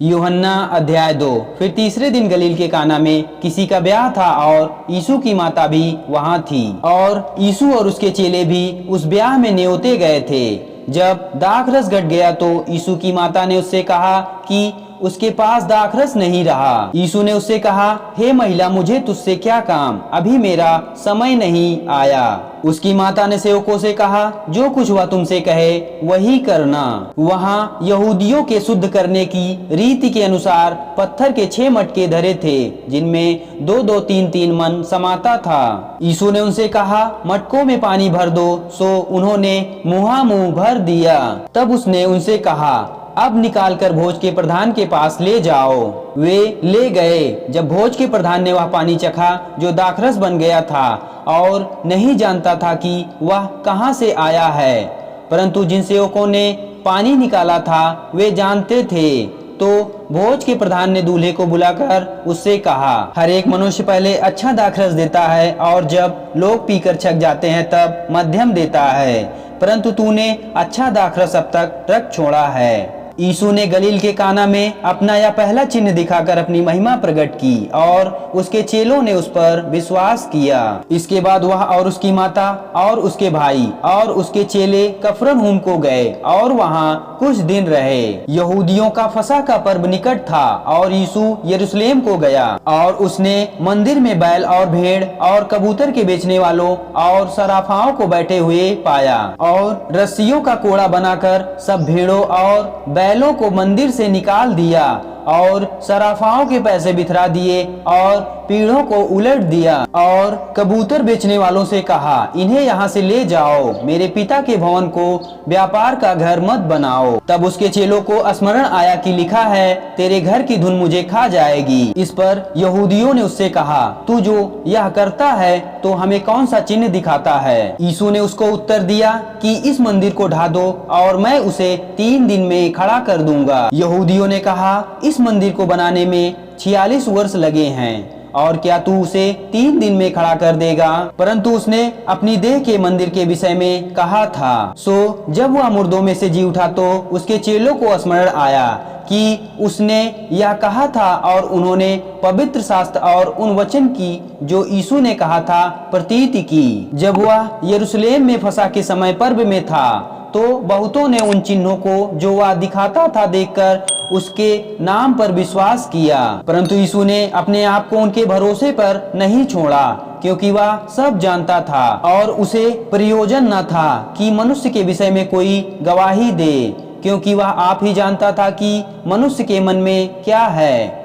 यूहन्ना अध्याय 2। फिर तीसरे दिन गलील के काना में किसी का ब्याह था और यीशु की माता भी वहाँ थी और यीशु और उसके चेले भी उस ब्याह में न्योते गए थे। जब दाखरस घट गया तो यीशु की माता ने उससे कहा कि उसके पास दाखरस नहीं रहा। यीशु ने उससे कहा, हे महिला, मुझे तुझसे क्या काम, अभी मेरा समय नहीं आया। उसकी माता ने सेवकों से कहा, जो कुछ वह तुमसे कहे वही करना। वहाँ यहूदियों के शुद्ध करने की रीति के अनुसार पत्थर के 6 मटके धरे थे, जिनमें 2-2, 3-3 मन समाता था। यीशु ने उनसे कहा, मटकों में पानी भर दो। सो उन्होंने मुँहामुँह भर दिया। तब उसने उनसे कहा, अब निकालकर भोज के प्रधान के पास ले जाओ। वे ले गए। जब भोज के प्रधान ने वह पानी चखा जो दाखरस बन गया था और नहीं जानता था कि वह कहाँ से आया है, परंतु जिन सेवकों ने पानी निकाला था वे जानते थे, तो भोज के प्रधान ने दूल्हे को बुलाकर उससे कहा, हर एक मनुष्य पहले अच्छा दाखरस देता है और जब लोग पीकर छक जाते हैं तब मध्यम देता है, परंतु तूने अच्छा दाखरस अब तक रख छोड़ा है। यीशु ने गलील के काना में अपना यह पहला चिन्ह दिखाकर अपनी महिमा प्रकट की और उसके चेलों ने उस पर विश्वास किया। इसके बाद वह और उसकी माता और उसके भाई और उसके चेले कफरनहूम को गए और वहाँ कुछ दिन रहे। यहूदियों का फसह का पर्व निकट था और यीशु यरूशलेम को गया और उसने मंदिर में बैल और भेड़ और कबूतर के बेचने वालों और सराफाओं को बैठे हुए पाया और रस्सियों का कोड़ा बनाकर सब भेड़ों और बैलों को मंदिर से निकाल दिया और सराफाओं के पैसे बिथरा दिए और पीढ़ों को उलट दिया और कबूतर बेचने वालों से कहा, इन्हें यहाँ से ले जाओ, मेरे पिता के भवन को व्यापार का घर मत बनाओ। तब उसके चेलों को स्मरण आया कि लिखा है, तेरे घर की धुन मुझे खा जाएगी। इस पर यहूदियों ने उससे कहा, तू जो यह करता है तो हमें कौन सा चिन्ह दिखाता है? यीशु ने उसको उत्तर दिया कि इस मंदिर को ढा दो और मैं उसे 3 दिन में खड़ा कर दूंगा। यहूदियों ने कहा, इस मंदिर को बनाने में 46 वर्ष लगे हैं और क्या तू उसे 3 दिन में खड़ा कर देगा? परंतु उसने अपनी देह के मंदिर के विषय में कहा था। सो जब वह मुर्दों में से जी उठा तो उसके चेलों को स्मरण आया कि उसने यह कहा था और उन्होंने पवित्र शास्त्र और उन वचन की जो यीशु ने कहा था प्रतीति की। जब वह यरूशलेम में फसह के समय पर्व में था तो बहुतों ने उन चिन्हों को जो वह दिखाता था देखकर उसके नाम पर विश्वास किया, परंतु यीशु ने अपने आप को उनके भरोसे पर नहीं छोड़ा, क्योंकि वह सब जानता था और उसे प्रयोजन न था कि मनुष्य के विषय में कोई गवाही दे, क्योंकि वह आप ही जानता था कि मनुष्य के मन में क्या है।